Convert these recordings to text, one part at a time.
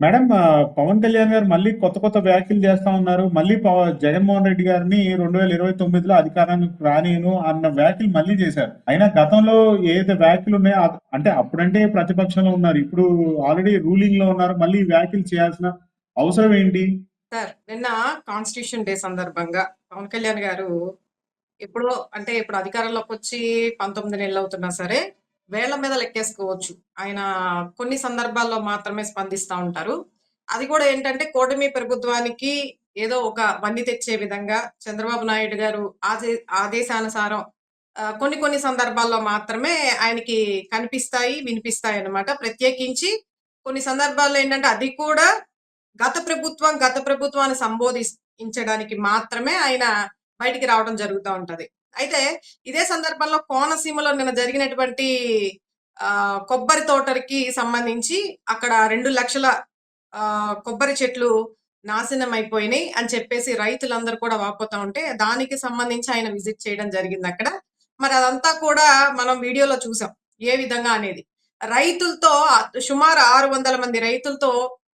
Madam Pawan Kalyan గారు మళ్ళీ కొత్త కొత్త వ్యాఖ్యలు చేస్తా ఉన్నారు. మళ్ళీ జగన్మోహన్ రెడ్డి గారిని 2029లో అధికారానికి రానియను అన్న వ్యాఖ్యలు మళ్ళీ చేశారు. అయినా గతంలో ఏదైతే వ్యాఖ్యలు ఉన్నాయో అంటే అప్పుడంటే ప్రతిపక్షంలో ఉన్నారు, ఇప్పుడు ఆల్రెడీ రూలింగ్ లో ఉన్నారు. మళ్ళీ ఈ వ్యాఖ్యలు చేయాల్సిన అవసరం ఏంటి? సార్, నిన్న కాన్స్టిట్యూషన్ డే సందర్భంగా పవన్ కళ్యాణ్ గారు ఎప్పుడో అంటే ఇప్పుడు అధికారంలోకి వచ్చి 19 నెలలు అవుతున్నా సరే వేళ్ల మీద లెక్కేసుకోవచ్చు. ఆయన కొన్ని సందర్భాల్లో మాత్రమే స్పందిస్తా ఉంటారు. అది కూడా ఏంటంటే కూటమి ప్రభుత్వానికి ఏదో ఒక వన్నీ తెచ్చే విధంగా చంద్రబాబు నాయుడు గారు ఆదేశానుసారం కొన్ని కొన్ని సందర్భాల్లో మాత్రమే ఆయనకి కనిపిస్తాయి, వినిపిస్తాయి అన్నమాట. ప్రత్యేకించి కొన్ని సందర్భాల్లో ఏంటంటే అది కూడా గత ప్రభుత్వాన్ని సంబోధించడానికి మాత్రమే ఆయన బయటికి రావడం జరుగుతూ ఉంటది. అయితే ఇదే సందర్భంలో కోనసీమలో నిన్న జరిగినటువంటి కొబ్బరి తోటకి సంబంధించి అక్కడ 2,00,000 కొబ్బరి చెట్లు నాశనం అయిపోయినాయి అని చెప్పేసి రైతులందరూ కూడా వాపోతా ఉంటే దానికి సంబంధించి ఆయన విజిట్ చేయడం జరిగింది అక్కడ. మరి అదంతా కూడా మనం వీడియోలో చూసాం ఏ విధంగా అనేది. రైతులతో సుమారు 600 మంది రైతులతో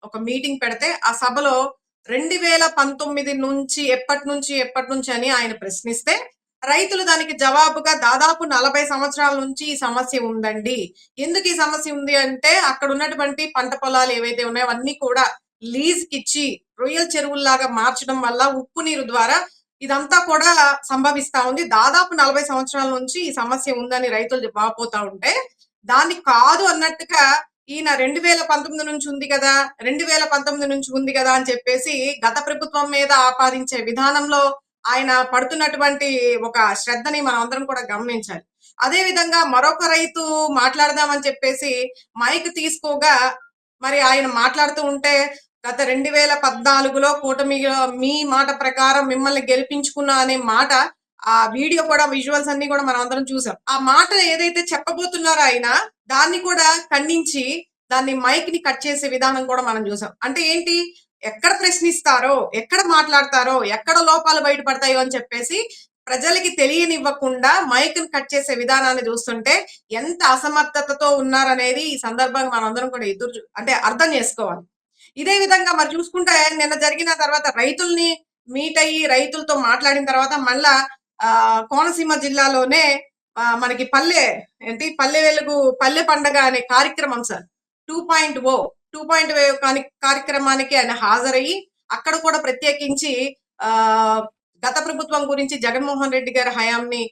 ఒక మీటింగ్ పెడితే ఆ సభలో 2019 నుంచి ఎప్పటి నుంచి అని ఆయన ప్రశ్నిస్తే రైతులు దానికి జవాబుగా దాదాపు 40 సంవత్సరాల నుంచి ఈ సమస్య ఉందండి. ఎందుకు ఈ సమస్య ఉంది అంటే అక్కడ ఉన్నటువంటి పంట పొలాలు ఏవైతే ఉన్నాయో అవన్నీ కూడా లీజ్‌కి ఇచ్చి రొయ్యల చెరువుల్లాగా మార్చడం వల్ల ఉప్పు నీరు ద్వారా ఇదంతా కూడా సంభవిస్తా ఉంది. దాదాపు 40 సంవత్సరాల నుంచి ఈ సమస్య ఉందని రైతులు వాపోతా ఉంటే దాన్ని కాదు అన్నట్టుగా ఈయన 2019 నుంచి ఉంది కదా, 2019 నుంచి ఉంది కదా అని చెప్పేసి గత ప్రభుత్వం మీద ఆపాదించే విధానంలో ఆయన పడుతున్నటువంటి ఒక శ్రద్ధని మనం అందరం కూడా గమనించాలి. అదే విధంగా మరొక రైతు మాట్లాడదామని చెప్పేసి మైక్ తీసుకోగా మరి ఆయన మాట్లాడుతూ ఉంటే గత 2014లో కూటమిలో మీ మాట ప్రకారం మిమ్మల్ని గెలిపించుకున్నా అనే మాట ఆ వీడియో కూడా విజువల్స్ అన్ని కూడా మనం అందరం చూసాం. ఆ మాట ఏదైతే చెప్పబోతున్నారో ఆయన దాన్ని కూడా ఖండించి దాన్ని మైక్ ని కట్ చేసే విధానం కూడా మనం చూసాం. అంటే ఏంటి, ఎక్కడ ప్రశ్నిస్తారో, ఎక్కడ మాట్లాడతారో, ఎక్కడ లోపాలు బయటపడతాయో అని చెప్పేసి ప్రజలకి తెలియనివ్వకుండా మైక్ ని కట్ చేసే విధానాన్ని చూస్తుంటే ఎంత అసమర్థతతో ఉన్నారనేది ఈ సందర్భంగా మనందరం కూడా అంటే అర్థం చేసుకోవాలి. ఇదే విధంగా మరి చూసుకుంటే నిన్న జరిగిన తర్వాత రైతుల్ని మీట్ అయ్యి రైతులతో మాట్లాడిన తర్వాత మళ్ళా కోనసీమ జిల్లాలోనే మనకి పల్లె వెలుగు పల్లె పండగ అనే కార్యక్రమం సార్ 2.0 కార్యక్రమానికి ఆయన హాజరయ్యి అక్కడ కూడా ప్రత్యేకించి ఆ గత ప్రభుత్వం గురించి జగన్మోహన్ రెడ్డి గారి హయాంని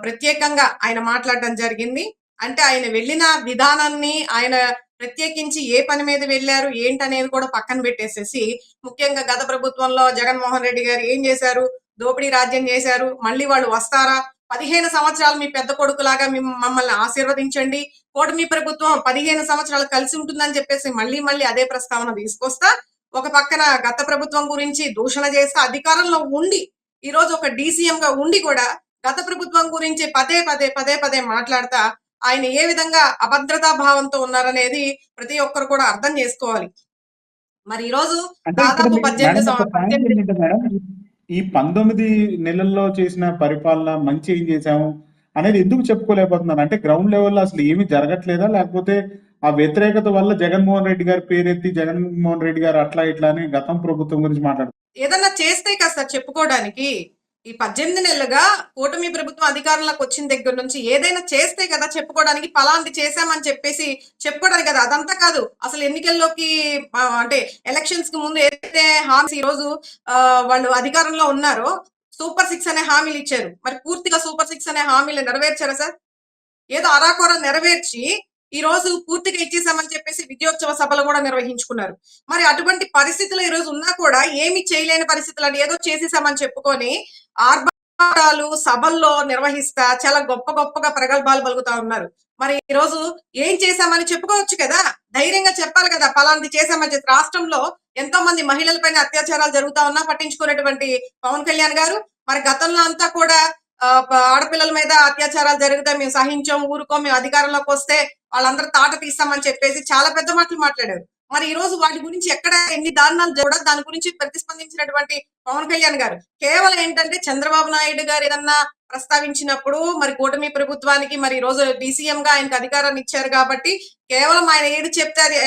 ప్రత్యేకంగా ఆయన మాట్లాడడం జరిగింది. అంటే ఆయన వెళ్ళిన విధానాన్ని ఆయన ప్రత్యేకించి ఏ పని మీద వెళ్ళారు ఏంటనేది కూడా పక్కన పెట్టేసేసి ముఖ్యంగా గత ప్రభుత్వంలో జగన్మోహన్ రెడ్డి గారు ఏం చేశారు, దోపిడీ రాజ్యం చేశారు, మళ్ళీ వాళ్ళు వస్తారా, 15 సంవత్సరాలు మీ పెద్ద కొడుకులాగా మమ్మల్ని ఆశీర్వదించండి, కూటమి ప్రభుత్వం 15 సంవత్సరాలు కలిసి ఉంటుందని చెప్పేసి మళ్ళీ మళ్ళీ అదే ప్రస్తావన తీసుకొస్తా ఒక పక్కన గత ప్రభుత్వం గురించి దూషణ చేస్తా అధికారంలో ఉండి ఈ రోజు ఒక డీసీఎం గా ఉండి కూడా గత ప్రభుత్వం గురించి పదే పదే మాట్లాడతా ఆయన ఏ విధంగా అభద్రతా భావంతో ఉన్నారనేది ప్రతి ఒక్కరు కూడా అర్థం చేసుకోవాలి. మరి ఈ రోజు అంటే ఇక్కడ దాదాపు మేడం ఒక పాయింట్ 18 ఏంటంటే మేడం, ఈ 19 నెలల్లో చేసిన పరిపాలన మంచి ఏం చేశాము అనేది ఎందుకు చెప్పుకోలేకపోతున్నారు? అంటే గ్రౌండ్ లెవెల్లో అసలు ఏమీ జరగట్లేదా, లేకపోతే ఆ వ్యతిరేకత వల్ల జగన్మోహన్ రెడ్డి గారి పేరెత్తి జగన్మోహన్ రెడ్డి గారు అట్లా ఇట్లా అని గతం ప్రభుత్వం గురించి మాట్లాడుతున్నారు? ఏదన్నా చేస్తే కాస్త చెప్పుకోవడానికి ఈ 18 నెలలుగా కూటమి ప్రభుత్వం అధికారంలోకి వచ్చిన దగ్గర నుంచి ఏదైనా చేస్తే కదా చెప్పుకోవడానికి, పలాంటి చేశామని చెప్పేసి చెప్పుకోవడానికి కదా. అదంతా కాదు, అసలు ఎన్నికల్లోకి అంటే ఎలక్షన్స్ కి ముందు ఏదైతే హామీ ఈ రోజు వాళ్ళు అధికారంలో ఉన్నారో సూపర్ 6 అనే హామీలు ఇచ్చారు. మరి పూర్తిగా సూపర్ 6 అనే హామీలు నెరవేర్చారా సార్? ఏదో అరాకొర నెరవేర్చి ఈ రోజు పూర్తిగా ఇచ్చేసామని చెప్పేసి విజయోత్సవ సభలు కూడా నిర్వహించుకున్నారు. మరి అటువంటి పరిస్థితులు ఈ రోజు ఉన్నా కూడా ఏమి చేయలేని పరిస్థితులు అని ఏదో చేసేసామని చెప్పుకొని ఆర్భాటాలు సభల్లో నిర్వహిస్తా చాలా గొప్పగా ప్రగల్భాలు పలుకుతా ఉన్నారు. మరి ఈ రోజు ఏం చేశామని చెప్పుకోవచ్చు కదా, ధైర్యంగా చెప్పాలి కదా, పలాంటి చేశామని చెప్పి. రాష్ట్రంలో ఎంతో మంది మహిళలపైన అత్యాచారాలు జరుగుతా ఉన్నా పట్టించుకునేటువంటి పవన్ కళ్యాణ్ గారు మరి గతంలో అంతా కూడా ఆడపిల్లల మీద అత్యాచారాలు జరిగితే మేము సహించాం, ఊరుకోం, మేము అధికారంలోకి వస్తే వాళ్ళందరూ తాట తీస్తామని చెప్పేసి చాలా పెద్ద మాటలు మాట్లాడారు. మరి ఈ రోజు వాటి గురించి ఎక్కడ ఎన్ని దారుణాలు కూడా దాని గురించి ప్రతిస్పందించినటువంటి పవన్ కళ్యాణ్ గారు కేవలం ఏంటంటే చంద్రబాబు నాయుడు గారు ఏదన్నా ప్రస్తావించినప్పుడు మరి కూటమి ప్రభుత్వానికి మరి ఈ రోజు DCM గా ఆయనకు అధికారాన్ని ఇచ్చారు కాబట్టి కేవలం ఆయన ఏది చెప్తే అది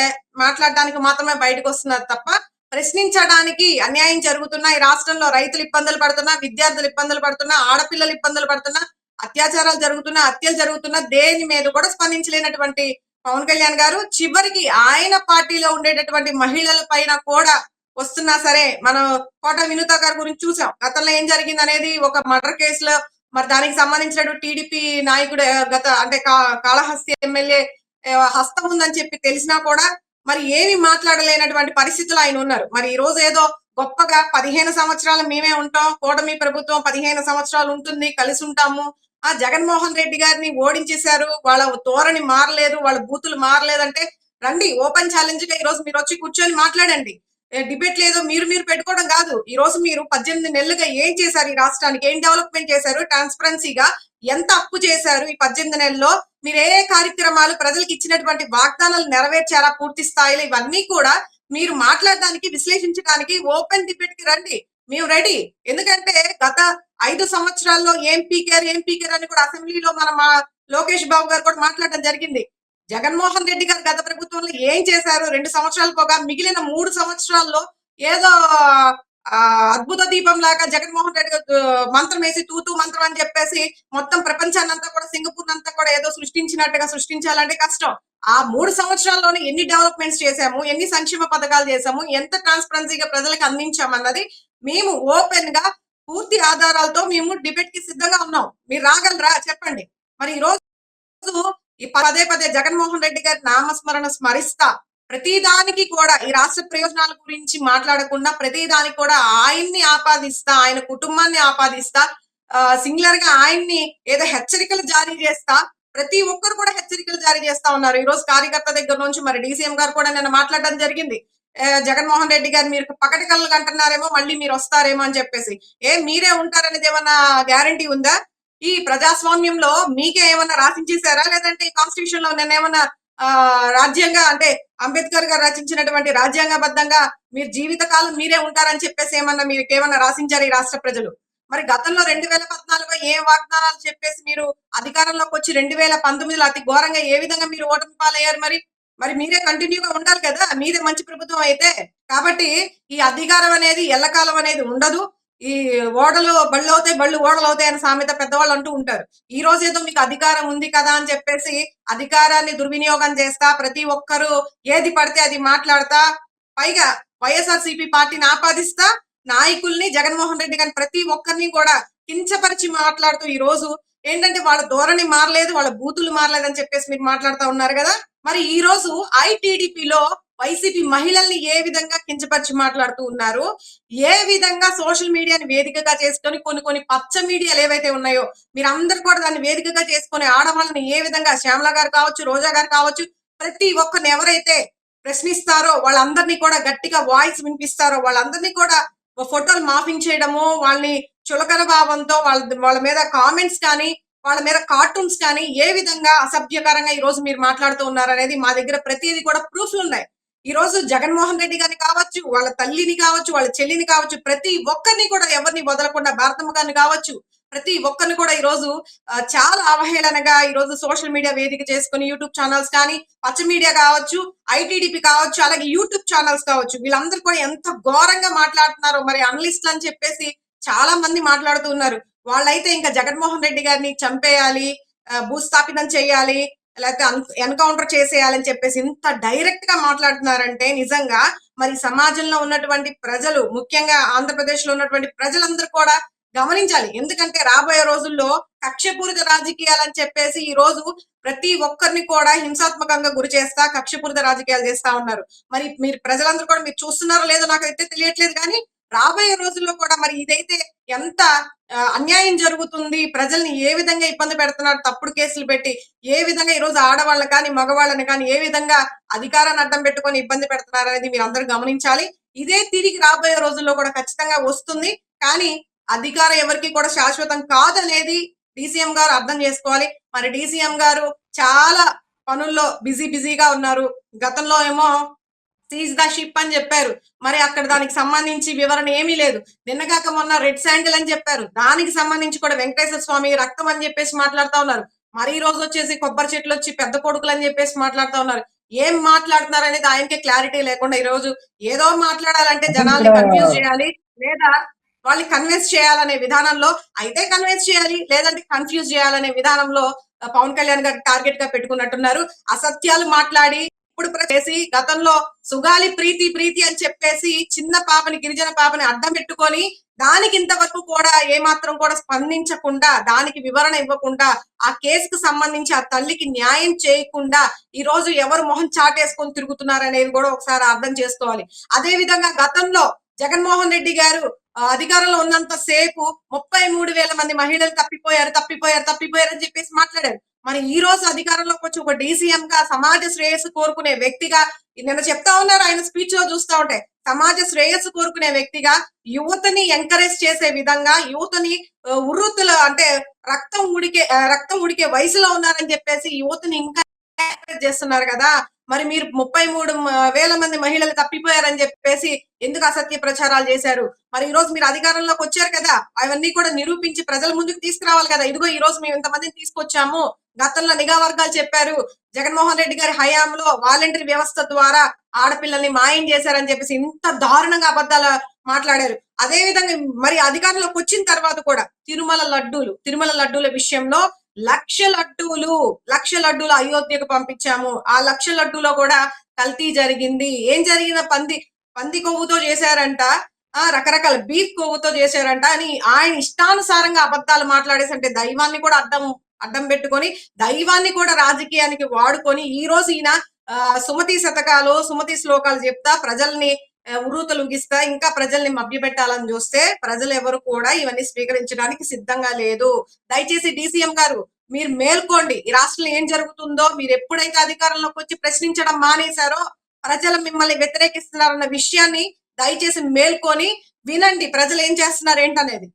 మాట్లాడడానికి మాత్రమే బయటకు వస్తున్నారు తప్ప ప్రశ్నించడానికి అన్యాయం జరుగుతున్నా ఈ రాష్ట్రంలో రైతులు ఇబ్బందులు పడుతున్నా, విద్యార్థులు ఇబ్బందులు పడుతున్నా, ఆడపిల్లలు ఇబ్బందులు పడుతున్నా, అత్యాచారాలు జరుగుతున్నా, హత్యలు జరుగుతున్నా దేని మీద కూడా స్పందించలేనటువంటి పవన్ కళ్యాణ్ గారు చివరికి ఆయన పార్టీలో ఉండేటటువంటి మహిళల పైన కూడా వస్తున్నా సరే మనం కోట వినుత గారి గురించి చూసాం. గతంలో ఏం జరిగింది అనేది ఒక మర్డర్ కేసులో మరి దానికి సంబంధించినటువంటి టీడీపీ నాయకుడు గత అంటే కాళహస్తి ఎమ్మెల్యే హస్తం ఉందని చెప్పి తెలిసినా కూడా మరి ఏమి మాట్లాడలేనటువంటి పరిస్థితులు ఆయన ఉన్నారు. మరి ఈ రోజు ఏదో గొప్పగా 15 సంవత్సరాలు మేమే ఉంటాం, కూటమి ప్రభుత్వం 15 సంవత్సరాలు ఉంటుంది, కలిసి ఉంటాము. ఆ జగన్మోహన్ రెడ్డి గారిని ఓడించేశారు, వాళ్ళ ధోరణి మారలేదు, వాళ్ళ బూతులు మారలేదంటే రండి ఓపెన్ ఛాలెంజ్ గా ఈ రోజు మీరు వచ్చి కూర్చొని మాట్లాడండి. డిబేట్ లేదో మీరు పెట్టుకోవడం కాదు. ఈ రోజు మీరు 18 నెలలుగా ఏం చేశారు, ఈ రాష్ట్రానికి ఏం డెవలప్మెంట్ చేశారు, ట్రాన్స్పరెన్సీగా ఎంత అప్పు చేశారు ఈ 18 నెలల్లో, మీరు ఏ కార్యక్రమాలు ప్రజలకు ఇచ్చినటువంటి వాగ్దానాలు నెరవేర్చారా పూర్తి స్థాయిలో, ఇవన్నీ కూడా మీరు మాట్లాడడానికి విశ్లేషించడానికి ఓపెన్ డిబేట్ కి రండి, మేము రెడీ. ఎందుకంటే గత 5 సంవత్సరాల్లో ఏం పీకారు అని కూడా అసెంబ్లీలో మన లోకేష్ బాబు గారు కూడా మాట్లాడడం జరిగింది. జగన్మోహన్ రెడ్డి గారు గత ప్రభుత్వంలో ఏం చేశారు 2 సంవత్సరాలు పోగా మిగిలిన 3 సంవత్సరాల్లో ఏదో అద్భుత దీపం లాగా జగన్మోహన్ రెడ్డి మంత్రం వేసి తూతూ మంత్రం అని చెప్పేసి మొత్తం ప్రపంచాన్ని అంతా కూడా సింగపూర్ అంతా కూడా ఏదో సృష్టించినట్టుగా సృష్టించాలంటే కష్టం. ఆ 3 సంవత్సరాల్లోనే ఎన్ని డెవలప్మెంట్స్ చేశాము, ఎన్ని సంక్షేమ పథకాలు చేశాము, ఎంత ట్రాన్స్పరెన్సీగా ప్రజలకు అందించామన్నది మేము ఓపెన్ గా పూర్తి ఆధారాలతో మేము డిబేట్ కి సిద్ధంగా ఉన్నాం. మీరు రాగలరా చెప్పండి. మరి ఈ రోజు ఈ పదే జగన్మోహన్ రెడ్డి గారి నామస్మరణ స్మరిస్తా ప్రతిదానికి కూడా ఈ రాష్ట్ర ప్రయోజనాల గురించి మాట్లాడకుండా ప్రతిదానికి కూడా ఆయన్ని ఆపాదిస్తా, ఆయన కుటుంబాన్ని ఆపాదిస్తా, సింగులర్ గా ఆయన్ని ఏదో హెచ్చరికలు జారీ చేస్తా, ప్రతి ఒక్కరు కూడా హెచ్చరికలు జారీ చేస్తా ఉన్నారు. ఈ రోజు కార్యకర్త దగ్గర నుంచి మరి DCM గారు కూడా నిన్న మాట్లాడడం జరిగింది. జగన్మోహన్ రెడ్డి గారు మీరు పకటి కళ్ళు అంటున్నారేమో, మళ్ళీ మీరు వస్తారేమో అని చెప్పేసి. మీరే ఉంటారనేది ఏమన్నా గ్యారంటీ ఉందా? ఈ ప్రజాస్వామ్యంలో మీకే ఏమన్నా రాసించేశారా, లేదంటే ఈ కాన్స్టిట్యూషన్ లో నేనేమన్నా రాజ్యాంగ అంటే అంబేద్కర్ గారు రచించినటువంటి రాజ్యాంగబద్ధంగా మీరు జీవితకాలం మీరే ఉంటారని చెప్పేసి ఏమన్నా మీకు ఏమన్నా రాసించారు ఈ రాష్ట్ర ప్రజలు? మరి గతంలో 2014లో ఏం వాగ్దానాలు చెప్పేసి మీరు అధికారంలోకి వచ్చి 2019లో అతి ఘోరంగా ఏ విధంగా మీరు ఓటమి పాలయ్యారు? మరి మీరే కంటిన్యూగా ఉండాలి కదా, మీదే మంచి ప్రభుత్వం అయితే. కాబట్టి ఈ అధికారం అనేది ఎల్లకాలం అనేది ఉండదు. ఈ ఓడలు బళ్ళు అవుతాయి, బళ్ళు ఓడలు అవుతాయి అని సామెత పెద్దవాళ్ళు అంటూ ఉంటారు. ఈ రోజు ఏదో మీకు అధికారం ఉంది కదా అని చెప్పేసి అధికారాన్ని దుర్వినియోగం చేస్తా, ప్రతి ఒక్కరు ఏది పడితే అది మాట్లాడతా, పైగా వైఎస్ఆర్సీపీ పార్టీని ఆపాదిస్తా, నాయకుల్ని జగన్మోహన్ రెడ్డి గారిని ప్రతి ఒక్కరిని కూడా కించపరిచి మాట్లాడుతూ ఈ రోజు ఏంటంటే వాళ్ళ ధోరణి మారలేదు, వాళ్ళ బూతులు మారలేదు అని చెప్పేసి మీరు మాట్లాడుతూ ఉన్నారు కదా. మరి ఈ రోజు ఐటీడీపీలో వైసీపీ మహిళల్ని ఏ విధంగా కించపరిచి మాట్లాడుతూ ఉన్నారు, ఏ విధంగా సోషల్ మీడియాని వేదికగా చేసుకొని కొన్ని పచ్చ మీడియాలు ఏవైతే ఉన్నాయో మీరందరూ కూడా దాన్ని వేదికగా చేసుకునే ఆడవాళ్ళని ఏ విధంగా శ్యామల గారు కావచ్చు, రోజా గారు కావచ్చు, ప్రతి ఒక్కరిని ఎవరైతే ప్రశ్నిస్తారో వాళ్ళందరినీ కూడా గట్టిగా వాయిస్ వినిపిస్తారో వాళ్ళందరినీ కూడా ఫోటోలు మాఫింగ్ చేయడము, వాళ్ళని చులకన భావంతో వాళ్ళ మీద కామెంట్స్ కానీ వాళ్ళ మీద కార్టూన్స్ కానీ ఏ విధంగా అసభ్యకరంగా ఈ రోజు మీరు మాట్లాడుతూ ఉన్నారు అనేది మా దగ్గర ప్రతిదీ కూడా ప్రూఫ్లు ఉన్నాయి. ఈ రోజు జగన్మోహన్ రెడ్డి గారిని కావచ్చు, వాళ్ళ తల్లిని కావచ్చు, వాళ్ళ చెల్లిని కావచ్చు, ప్రతి ఒక్కరిని కూడా ఎవరిని వదలకుండా భారతమ్మ గారిని కావచ్చు, ప్రతి ఒక్కరిని కూడా ఈ రోజు చాలా అవహేళనగా ఈ రోజు సోషల్ మీడియా వేదిక చేసుకుని యూట్యూబ్ ఛానల్స్ కానీ, పచ్చ మీడియా కావచ్చు, ఐటీడీపీ కావచ్చు, అలాగే యూట్యూబ్ ఛానల్స్ కావచ్చు, వీళ్ళందరూ కూడా ఎంత ఘోరంగా మాట్లాడుతున్నారో మరి అనలిస్టులు అని చెప్పేసి చాలా మంది మాట్లాడుతూ ఉన్నారు. వాళ్ళైతే ఇంకా జగన్మోహన్ రెడ్డి గారిని చంపేయాలి, భూస్థాపితం చేయాలి, లేకపోతే ఎన్కౌంటర్ చేసేయాలని చెప్పేసి ఇంత డైరెక్ట్ గా మాట్లాడుతున్నారంటే నిజంగా మరి సమాజంలో ఉన్నటువంటి ప్రజలు, ముఖ్యంగా ఆంధ్రప్రదేశ్ లో ఉన్నటువంటి ప్రజలందరూ కూడా గమనించాలి. ఎందుకంటే రాబోయే రోజుల్లో కక్షపూరిత రాజకీయాలని చెప్పేసి ఈ రోజు ప్రతి ఒక్కరిని కూడా హింసాత్మకంగా గురి చేస్తా, కక్షపూరిత రాజకీయాలు చేస్తా ఉన్నారు. మరి మీరు ప్రజలందరూ కూడా మీరు చూస్తున్నారో లేదో నాకైతే తెలియట్లేదు, కానీ రాబోయే రోజుల్లో కూడా మరి ఇదైతే ఎంత అన్యాయం జరుగుతుంది, ప్రజల్ని ఏ విధంగా ఇబ్బంది పెడుతున్నారు తప్పుడు కేసులు పెట్టి, ఏ విధంగా ఈ రోజు ఆడవాళ్ళని కానీ మగవాళ్ళని కానీ ఏ విధంగా అధికారాన్ని అడ్డం పెట్టుకొని ఇబ్బంది పెడుతున్నారు అనేది మీరు అందరూ గమనించాలి. ఇదే తిరిగి రాబోయే రోజుల్లో కూడా ఖచ్చితంగా వస్తుంది. కానీ అధికారం ఎవరికి కూడా శాశ్వతం కాదనేది DCM గారు అర్థం చేసుకోవాలి. మరి DCM గారు చాలా పనుల్లో బిజీగా ఉన్నారు. గతంలో ఏమో సీజ్ ద షిప్ అని చెప్పారు. మరి అక్కడ దానికి సంబంధించి వివరణ ఏమీ లేదు. నిన్నగాక మొన్న రెడ్ శాండిల్ అని చెప్పారు. దానికి సంబంధించి కూడా వెంకటేశ్వర స్వామి రక్తం అని చెప్పేసి మాట్లాడుతా ఉన్నారు. మరి ఈ రోజు వచ్చేసి కొబ్బరి చెట్లు వచ్చి పెద్ద కొడుకులు అని చెప్పేసి మాట్లాడుతా ఉన్నారు. ఏం మాట్లాడుతున్నారు అనేది ఆయనకే క్లారిటీ లేకుండా ఈ రోజు ఏదో మాట్లాడాలంటే అంటే జనాల్ని ఇక్కడ కన్ఫ్యూజ్ చేయాలి, లేదా వాళ్ళని కన్విన్స్ చేయాలనే విధానంలో అయితే కన్విన్స్ చేయాలి, లేదంటే కన్ఫ్యూజ్ చేయాలనే విధానంలో పవన్ కళ్యాణ్ గారు టార్గెట్ గా పెట్టుకున్నట్టున్నారు. అసత్యాలు మాట్లాడి ఇప్పుడు చేసి గతంలో సుగాలి ప్రీతి ప్రీతి అని చెప్పేసి చిన్న పాపని గిరిజన పాపని అడ్డం పెట్టుకొని దానికి ఇంతవరకు కూడా ఏమాత్రం కూడా స్పందించకుండా, దానికి వివరణ ఇవ్వకుండా, ఆ కేసుకు సంబంధించి ఆ తల్లికి న్యాయం చేయకుండా ఈ రోజు ఎవరు మొహం చాటేసుకొని తిరుగుతున్నారు అనేది కూడా ఒకసారి అర్థం చేసుకోవాలి. అదే విధంగా గతంలో జగన్మోహన్ రెడ్డి గారు అధికారంలో ఉన్నంత సేపు 33,000 మంది మహిళలు తప్పిపోయారు అని చెప్పేసి మాట్లాడారు. మరి ఈ రోజు అధికారంలోకి వచ్చి ఒక డీసీఎం గా సమాజ శ్రేయస్సు కోరుకునే వ్యక్తిగా నిన్న చెప్తా ఉన్నారు ఆయన స్పీచ్ లో చూస్తా ఉంటే, సమాజ శ్రేయస్సు కోరుకునే వ్యక్తిగా యువతని ఎంకరేజ్ చేసే విధంగా యువతని ఉర్రూతుల అంటే రక్తం ఉడికే వయసులో ఉన్నారని చెప్పేసి యువతని ఇంకా ఎంకరేజ్ చేస్తున్నారు కదా. మరి మీరు 33,000 మంది మహిళలు తప్పిపోయారని చెప్పేసి ఎందుకు అసత్య ప్రచారాలు చేశారు? మరి ఈ రోజు మీరు అధికారంలోకి వచ్చారు కదా, అవన్నీ కూడా నిరూపించి ప్రజల ముందుకు తీసుకురావాలి కదా. ఇదిగో ఈ రోజు మేము ఇంతమందిని తీసుకొచ్చాము, గతంలో నిఘా వర్గాలు చెప్పారు జగన్మోహన్ రెడ్డి గారి హయాంలో వాలంటరీ వ్యవస్థ ద్వారా ఆడపిల్లల్ని మాయం చేశారని చెప్పేసి ఇంత దారుణంగా అబద్ధాలు మాట్లాడారు. అదే విధంగా మరి అధికారంలోకి వచ్చిన తర్వాత కూడా తిరుమల లడ్డూల విషయంలో లక్ష లడ్డూలు అయోధ్యకు పంపించాము. ఆ లక్ష లడ్డూలో కూడా కల్తీ జరిగింది. ఏం జరిగిన పంది కొవ్వుతో చేశారంట, రకరకాల బీఫ్ కొవ్వుతో చేశారంట అని ఆయన ఇష్టానుసారంగా అబద్ధాలు మాట్లాడేసి, అంటే దైవాన్ని కూడా అడ్డం పెట్టుకొని, దైవాన్ని కూడా రాజకీయానికి వాడుకొని ఈ రోజు ఈయన సుమతి శతకాలు, సుమతి శ్లోకాలు చెప్తా ప్రజల్ని ఉగిస్తా ఇంకా ప్రజల్ని మభ్యపెట్టాలని చూస్తే ప్రజలు ఎవరు కూడా ఇవన్నీ స్వీకరించడానికి సిద్ధంగా లేదు. దయచేసి డీసీఎం గారు మీరు మేల్కోండి. ఈ రాష్ట్రంలో ఏం జరుగుతుందో మీరు ఎప్పుడైతే అధికారంలోకి వచ్చి ప్రశ్నించడం మానేశారో, ప్రజలు మిమ్మల్ని వ్యతిరేకిస్తున్నారన్న విషయాన్ని దయచేసి మేల్కొని వినండి, ప్రజలు ఏం చేస్తున్నారు ఏంటనేది.